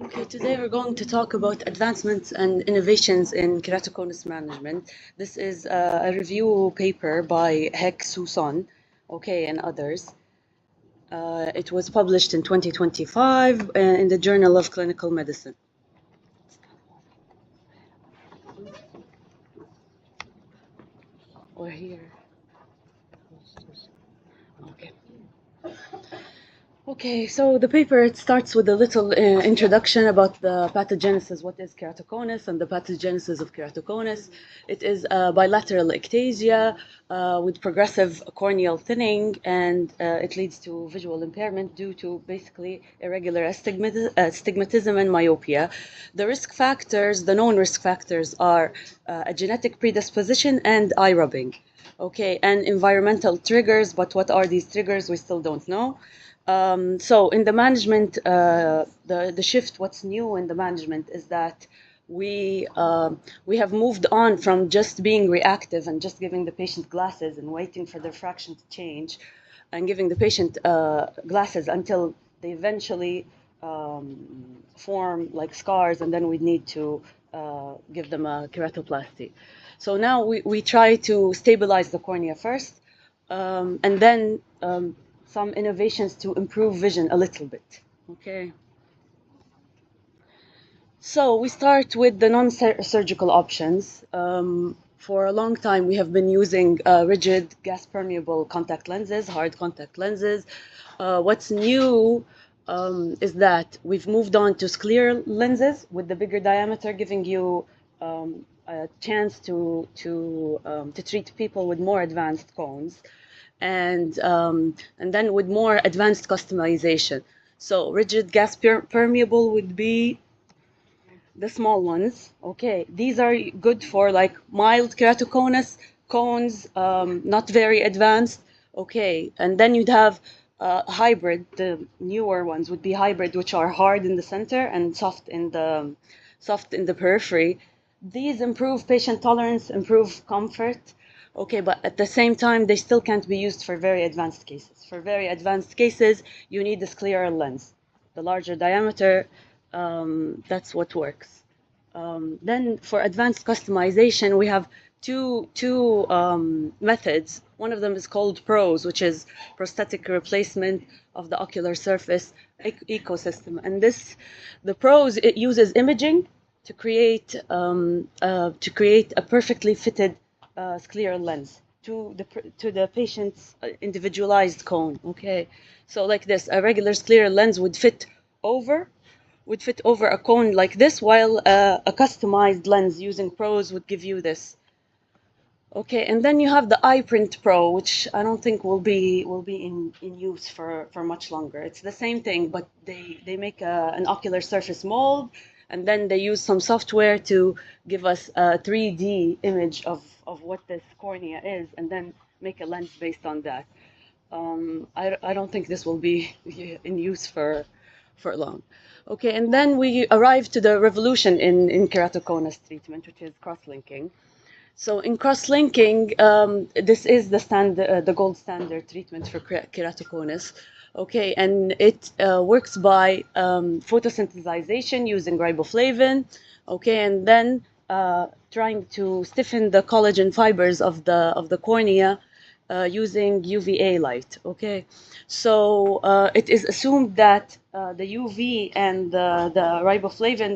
Okay, today we're going to talk about advancements and innovations in keratoconus management. This is a review paper by Hek Susan, okay, and others. It was published in 2025 in the Journal of Clinical Medicine. Or here. Okay. Okay, so the paper, it starts with a little introduction about the pathogenesis, what is keratoconus and the pathogenesis of keratoconus. It is a bilateral ectasia with progressive corneal thinning, and it leads to visual impairment due to basically irregular astigmatism and myopia. The risk factors, the known risk factors are a genetic predisposition and eye rubbing. Okay, and environmental triggers, but what are these triggers? We still don't know. So in the management, the shift, what's new in the management is that we have moved on from just being reactive and just giving the patient glasses and waiting for the refraction to change, and giving the patient glasses until they eventually form like scars, and then we need to give them a keratoplasty. So now we try to stabilize the cornea first, and then some innovations to improve vision a little bit. Okay. So we start with the non-surgical options. For a long time, we have been using rigid gas-permeable contact lenses, hard contact lenses. What's new is that we've moved on to scleral lenses with the bigger diameter, giving you a chance to treat people with more advanced cones, and then with more advanced customization. So rigid gas permeable would be the small ones. Okay, these are good for like mild keratoconus cones, not very advanced. Okay, and then you'd have hybrid. The newer ones would be hybrid, which are hard in the center and soft in the periphery. These improve patient tolerance, improve comfort. Okay, but at the same time, they still can't be used for very advanced cases. For very advanced cases, you need this clearer lens. The larger diameter, that's what works. Then for advanced customization, we have two methods. One of them is called PROS, which is prosthetic replacement of the ocular surface ecosystem. And the PROS, it uses imaging to create a perfectly fitted scleral lens to the patient's individualized cone. Okay, so like this, a regular scleral lens would fit over a cone like this, while a customized lens using PROS would give you this. Okay, and then you have the iPrint Pro, which I don't think will be in use for much longer. It's the same thing, but they make an ocular surface mold, and then they use some software to give us a 3D image of what this cornea is, and then make a lens based on that. I don't think this will be in use for long. Okay, and then we arrive to the revolution in keratoconus treatment, which is cross-linking. So in cross-linking, this is the gold standard treatment for keratoconus. Okay, and it works by photosynthesization using riboflavin. Okay, and then trying to stiffen the collagen fibers of the cornea using UVA light. Okay, so it is assumed that the UV and the riboflavin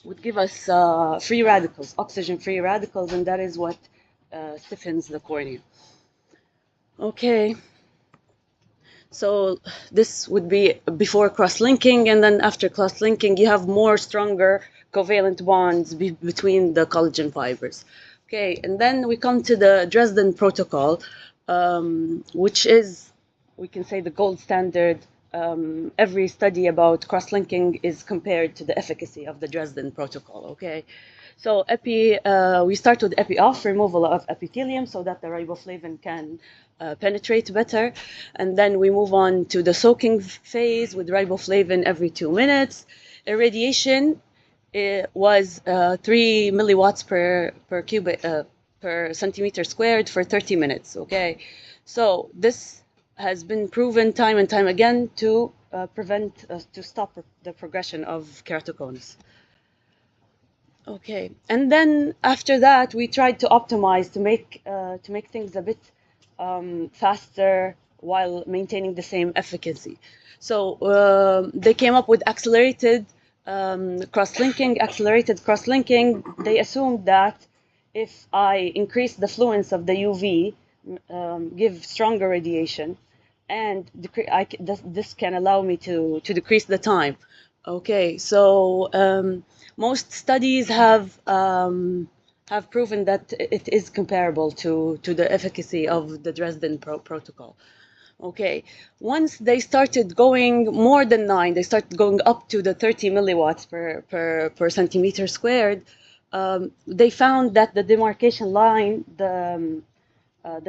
would give us free radicals, oxygen-free radicals, and that is what stiffens the cornea. Okay, so this would be before cross-linking, and then after cross-linking, you have more stronger covalent bonds between the collagen fibers. Okay, and then we come to the Dresden Protocol, which is, we can say, the gold standard. Every study about cross-linking is compared to the efficacy of the Dresden Protocol. Okay, so we start with epi-off, removal of epithelium, so that the riboflavin can penetrate better, and then we move on to the soaking phase with riboflavin every 2 minutes. Irradiation was 3 milliwatts per centimeter squared for 30 minutes. Okay, so this has been proven time and time again to to stop the progression of keratoconus. Okay, and then after that, we tried to optimize to make things a bit faster while maintaining the same efficacy. So they came up with accelerated cross-linking. They assumed that if I increase the fluence of the UV, give stronger radiation, and this can allow me to decrease the time. Okay, so most studies have proven that it is comparable to the efficacy of the Dresden protocol. Okay, once they started going more than 9, they started going up to the 30 milliwatts per centimeter squared. They found that the demarcation line, the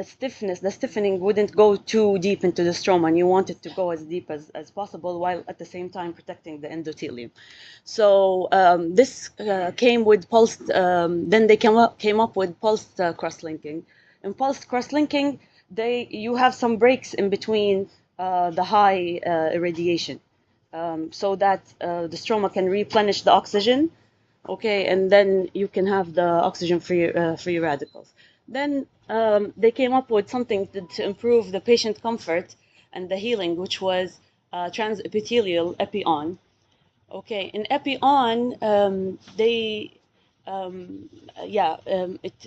stiffening wouldn't go too deep into the stroma, and you want it to go as deep as possible while at the same time protecting the endothelium. So this came with pulsed, then they came up with pulsed cross-linking. In pulsed cross-linking, you have some breaks in between the high irradiation, so that the stroma can replenish the oxygen, okay, and then you can have the oxygen-free radicals. Then they came up with something to improve the patient comfort and the healing, which was transepithelial epi-on. Okay, in epi-on, it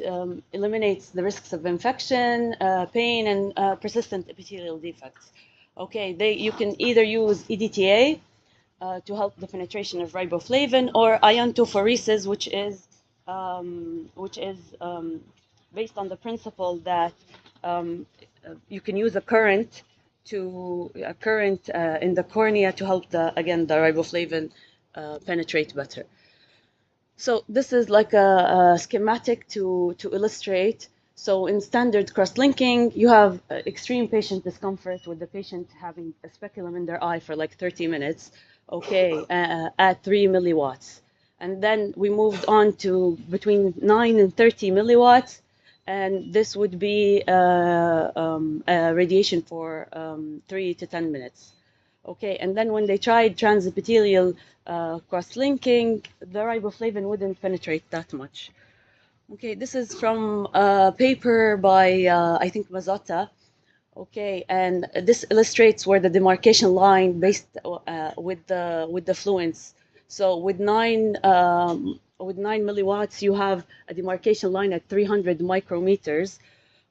eliminates the risks of infection, pain, and persistent epithelial defects. Okay, you can either use EDTA to help the penetration of riboflavin, or iontophoresis, which is based on the principle that you can use a current in the cornea to help the riboflavin penetrate better. So this is like a schematic to illustrate. So in standard cross-linking, you have extreme patient discomfort with the patient having a speculum in their eye for like 30 minutes, okay, at 3 milliwatts. And then we moved on to between 9 and 30 milliwatts, and this would be radiation for 3 to 10 minutes. Okay, and then when they tried transepithelial cross-linking, the riboflavin wouldn't penetrate that much. Okay, this is from a paper by, I think, Mazzotta. Okay, and this illustrates where the demarcation line based with the fluence. So with 9 milliwatts, you have a demarcation line at 300 micrometers,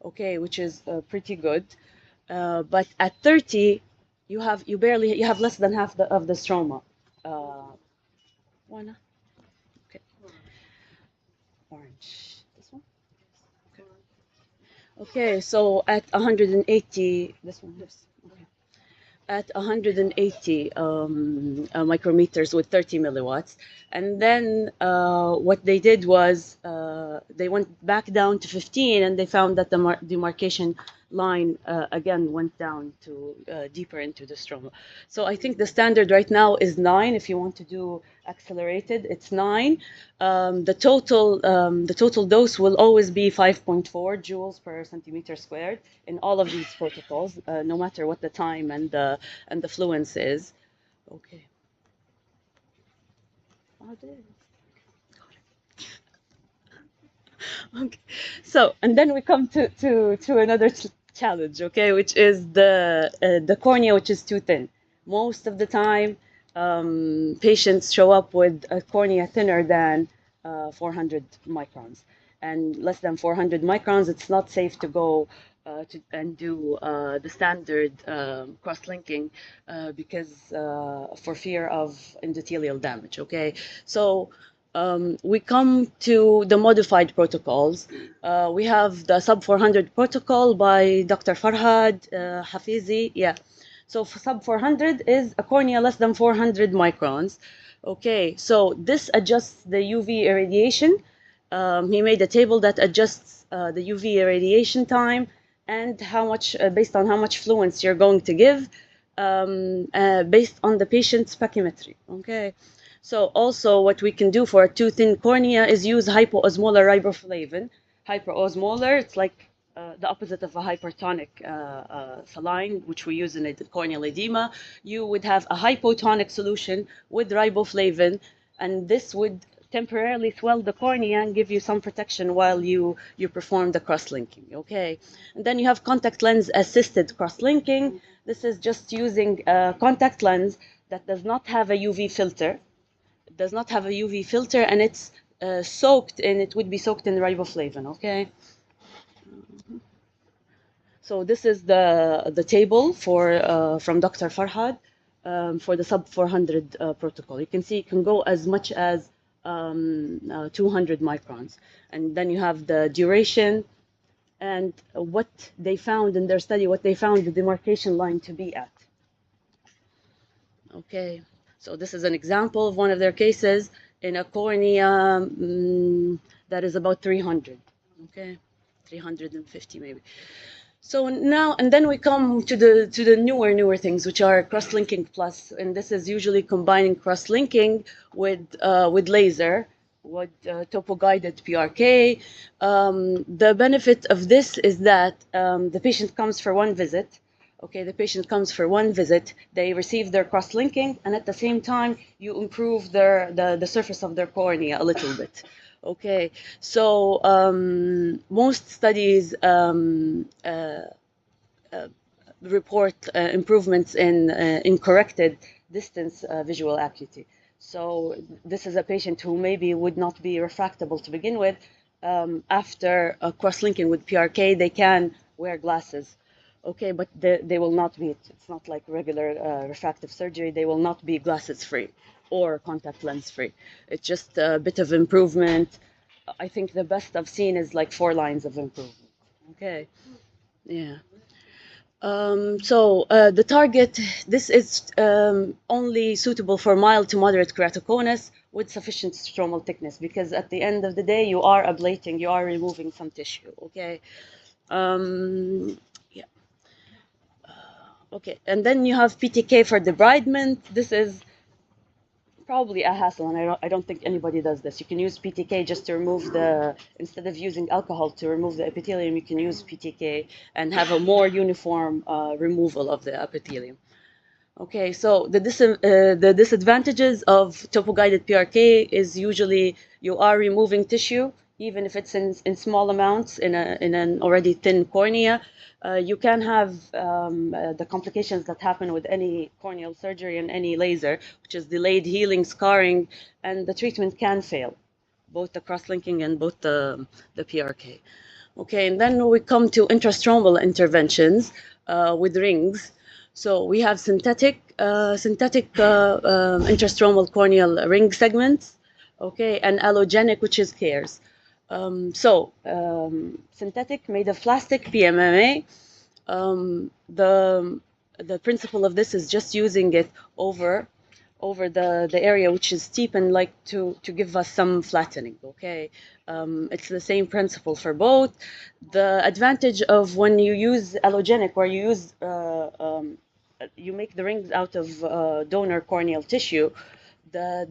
okay, which is pretty good. But at 30, you have less than half of the stroma. Why not? Okay. Orange. This one. Okay, so at 180, this one. Yes. Okay. At 180 micrometers with 30 milliwatts. And then what they did was they went back down to 15, and they found that the demarcation line again went down to deeper into the stroma. So I think the standard right now is 9. If you want to do accelerated, it's 9. The total dose will always be 5.4 joules per centimeter squared in all of these protocols, no matter what the time and the fluence is. Okay. Okay. So, and then we come to another challenge, okay, which is the cornea, which is too thin. Most of the time, patients show up with a cornea thinner than 400 microns, and less than 400 microns, it's not safe to go and do the standard cross-linking because for fear of endothelial damage. Okay, so we come to the modified protocols. We have the sub 400 protocol by Dr. Farhad Hafizi. Yeah. So sub 400 is a cornea less than 400 microns. Okay, so this adjusts the UV irradiation. He made a table that adjusts the UV irradiation time and how much, based on how much fluence you're going to give, based on the patient's pachymetry. Okay. So also what we can do for a too thin cornea is use hypoosmolar riboflavin. Hypoosmolar, it's like the opposite of a hypertonic saline, which we use in a corneal edema. You would have a hypotonic solution with riboflavin, and this would temporarily swell the cornea and give you some protection while you perform the cross-linking. Okay, and then you have contact lens assisted cross-linking. This is just using a contact lens that does not have a UV filter. It does not have a UV filter, and it's soaked in. It would be soaked in riboflavin. Okay. So this is the table for from Dr. Farhad for the sub 400 protocol. You can see it can go as much as 200 microns, and then you have the duration and what they found in their study, what they found the demarcation line to be at. Okay, so this is an example of one of their cases in a cornea that is about 300. Okay, 350 maybe. So now, and then we come to the newer things, which are cross-linking plus, and this is usually combining cross-linking with laser, with topo-guided PRK. The benefit of this is that the patient comes for one visit. Okay, the patient comes for one visit. They receive their cross-linking, and at the same time, you improve the surface of their cornea a little bit. Okay, so most studies report improvements in corrected distance visual acuity. So this is a patient who maybe would not be refractable to begin with. After cross-linking with PRK, they can wear glasses. Okay, but they will not be, it's not like regular refractive surgery. They will not be glasses free or contact lens free. It's just a bit of improvement. I think the best I've seen is like 4 lines of improvement. Okay, yeah. So the target, this is only suitable for mild to moderate keratoconus with sufficient stromal thickness, because at the end of the day, you are ablating, you are removing some tissue. Okay. Yeah. Okay, and then you have PTK for debridement. This is probably a hassle, and I don't think anybody does this. You can use PTK just to remove instead of using alcohol to remove the epithelium, you can use PTK and have a more uniform removal of the epithelium. Okay, so the disadvantages of topo-guided PRK is usually you are removing tissue, even if it's in small amounts in an already thin cornea. You can have the complications that happen with any corneal surgery and any laser, which is delayed healing, scarring, and the treatment can fail, both the cross-linking and both the PRK. Okay, and then we come to intrastromal interventions with rings. So we have synthetic intrastromal corneal ring segments, okay, and allogenic, which is CARES. Synthetic made of plastic, PMMA. The principle of this is just using it over the area which is steep and like to give us some flattening. Okay, it's the same principle for both. The advantage of when you use allogenic, where you use you make the rings out of donor corneal tissue. The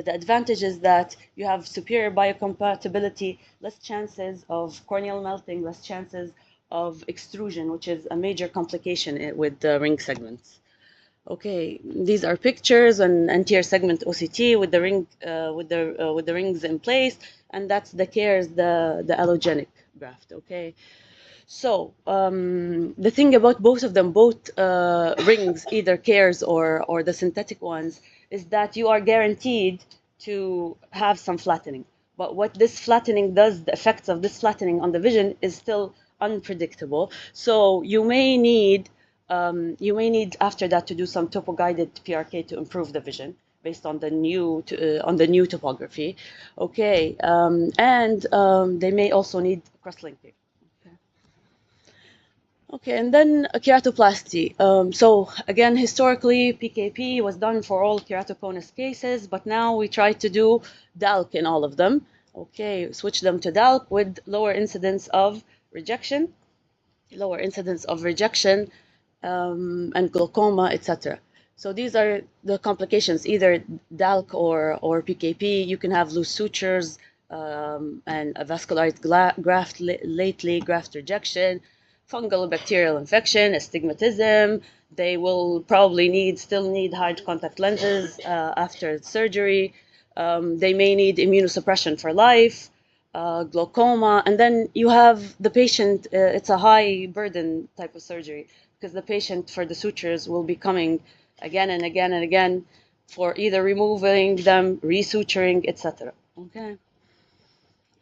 advantage is that you have superior biocompatibility, less chances of corneal melting, less chances of extrusion, which is a major complication with the ring segments. Okay, these are pictures on anterior segment OCT with the ring with the rings in place, and that's the CARES, the allogenic graft. Okay. So the thing about both of them, both rings, either CARES or the synthetic ones, is that you are guaranteed to have some flattening. But what this flattening does, the effects of this flattening on the vision is still unpredictable. So you may need after that to do some topo-guided PRK to improve the vision based on the new topography. Okay, and they may also need cross-linking. Okay, and then keratoplasty. So again, historically, PKP was done for all keratoconus cases, but now we try to do DALK in all of them. Okay, switch them to DALK with lower incidence of rejection, and glaucoma, etc. So these are the complications, either DALK or PKP. You can have loose sutures, and a vascularized graft lately, graft rejection, fungal bacterial infection, astigmatism. They will probably still need hard contact lenses after surgery. They may need immunosuppression for life, glaucoma, and then you have the patient. It's a high burden type of surgery because the patient for the sutures will be coming again and again and again for either removing them, resuturing, etc. Okay.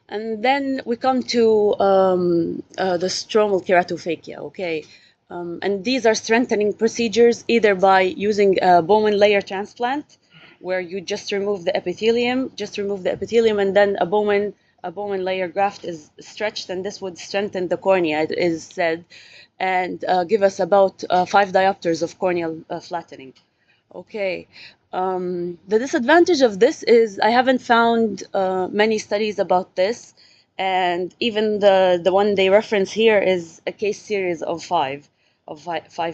And then we come to the stromal keratophakia, okay? And these are strengthening procedures either by using a Bowman layer transplant, where you just remove the epithelium, and then a Bowman layer graft is stretched, and this would strengthen the cornea, it is said, and give us about 5 diopters of corneal flattening. Okay. The disadvantage of this is I haven't found many studies about this, and even the one they reference here is a case series of five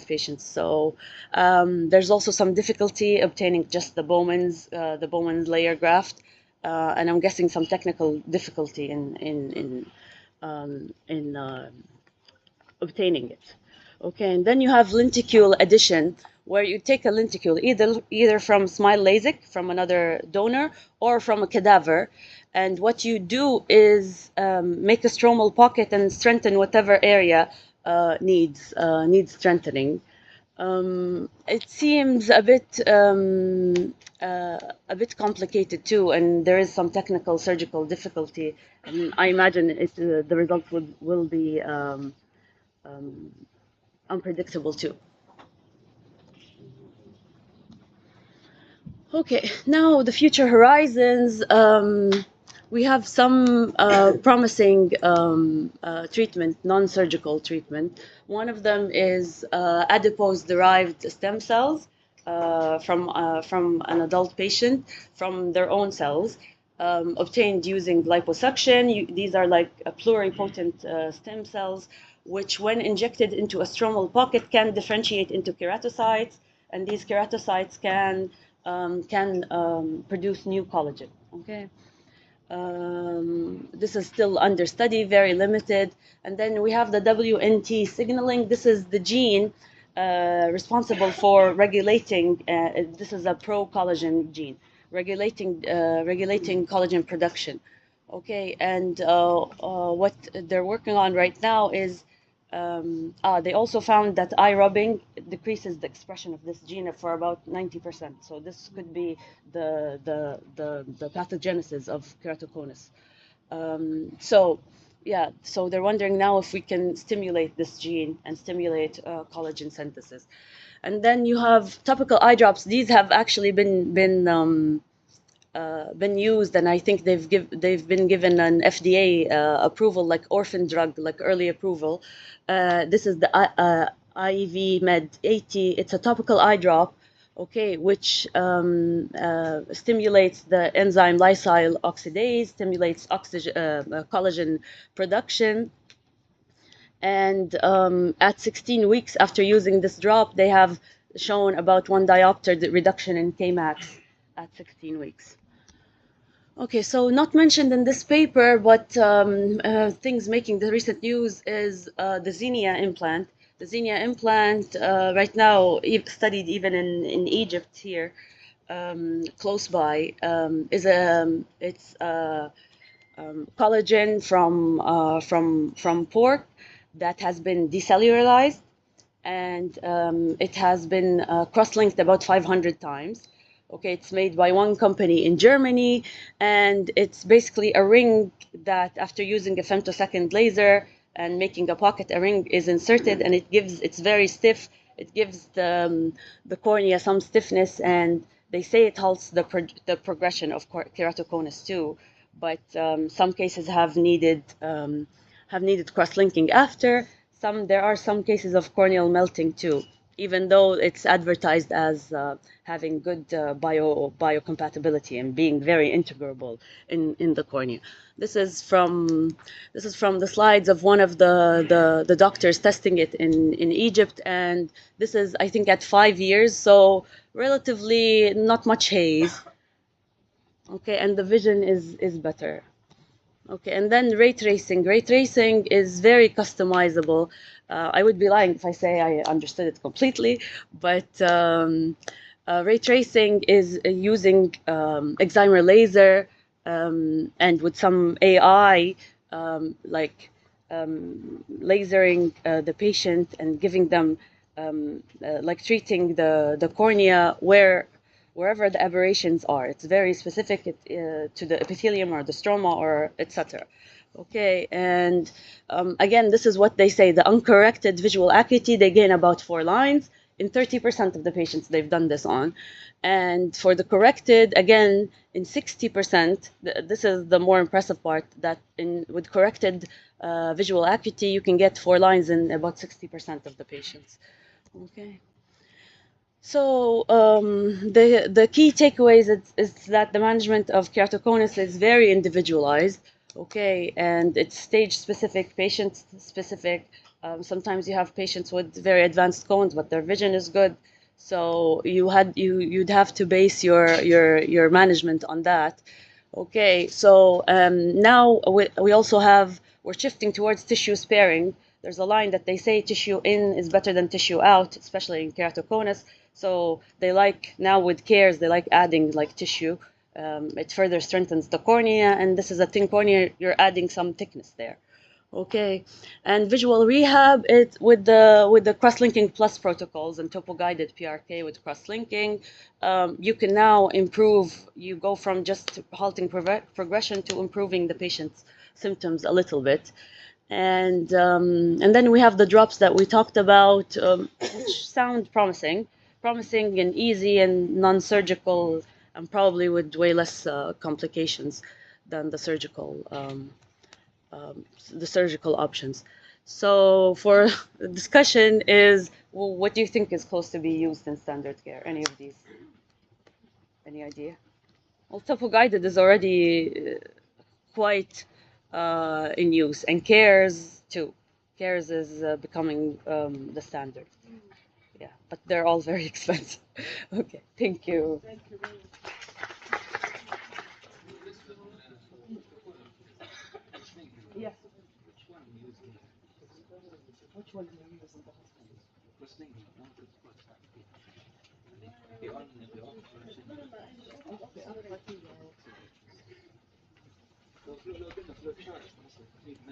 patients. So there's also some difficulty obtaining just the Bowman's layer graft, and I'm guessing some technical difficulty in obtaining it. Okay, and then you have lenticule addition, where you take a lenticule either from smile LASIK from another donor or from a cadaver, and what you do is make a stromal pocket and strengthen whatever area needs strengthening. It seems a bit complicated too, and there is some technical surgical difficulty. And I imagine the results will be unpredictable too. Okay, now the future horizons. We have some promising treatment, non-surgical treatment. One of them is adipose-derived stem cells from an adult patient, from their own cells, obtained using liposuction. These are like pluripotent stem cells, which, when injected into a stromal pocket, can differentiate into keratocytes, and these keratocytes can produce new collagen. Okay. This is still under study, very limited. And then we have the WNT signaling. This is the gene responsible for regulating. This is a pro-collagen gene, regulating collagen production. Okay, and what they're working on right now is they also found that eye rubbing decreases the expression of this gene for about 90%. So this could be the pathogenesis of keratoconus. So they're wondering now if we can stimulate this gene and stimulate collagen synthesis. And then you have topical eye drops. These have actually been used, and I think they've been given an FDA approval, like orphan drug, like early approval. This is the IV Med 80. It's a topical eye drop, okay, which stimulates the enzyme lysyl oxidase, stimulates collagen production. And at 16 weeks after using this drop, they have shown about 1 diopter reduction in Kmax at 16 weeks. Okay, so not mentioned in this paper, but things making the recent news is the Xenia implant. The Xenia implant, right now, studied even in Egypt here, close by, it's collagen from pork that has been decellularized, and it has been cross-linked about 500 times. Okay, it's made by one company in Germany, and it's basically a ring that, after using a femtosecond laser and making a pocket, a ring is inserted, and it's very stiff. It gives the cornea some stiffness, and they say it halts the progression of keratoconus too. But some cases have needed cross-linking after. There are some cases of corneal melting too, even though it's advertised as having good biocompatibility and being very integrable in the cornea. This is from the slides of one of the doctors testing it in Egypt, and this is, I think, at 5 years, so relatively not much haze. Okay, and the vision is better. Okay, and then ray tracing. Ray tracing is very customizable. I would be lying if I say I understood it completely, but ray tracing is using excimer laser and with some AI, lasering the patient and giving them like treating the cornea wherever the aberrations are. It's very specific to the epithelium or the stroma or etc. Okay, and again, this is what they say: the uncorrected visual acuity, they gain about 4 lines in 30% of the patients they've done this on. And for the corrected, again, in 60%, this is the more impressive part, that with corrected visual acuity, you can get 4 lines in about 60% of the patients. Okay. So the key takeaways is that the management of keratoconus is very individualized, okay, and it's stage specific, patient specific. Sometimes you have patients with very advanced cones, but their vision is good. So you'd have to base your management on that. Okay, so now we also we're shifting towards tissue sparing. There's a line that they say tissue in is better than tissue out, especially in keratoconus. So they like, now with cares, they like adding like tissue. It further strengthens the cornea, and this is a thin cornea, you're adding some thickness there. Okay, and visual rehab, it with the cross-linking plus protocols and topo-guided PRK with cross-linking, you can now improve. You go from just halting progression to improving the patient's symptoms a little bit, and then we have the drops that we talked about, which sound promising and easy and non-surgical, and probably with way less complications than the surgical options. So for the discussion is, well, what do you think is close to be used in standard care? Any of these? Any idea? Well, topo guided is already quite in use, and cares too. Cares is becoming the standard. Yeah, but they're all very expensive. Okay, thank you. Yes. Which one do you use in the hospital? Okay,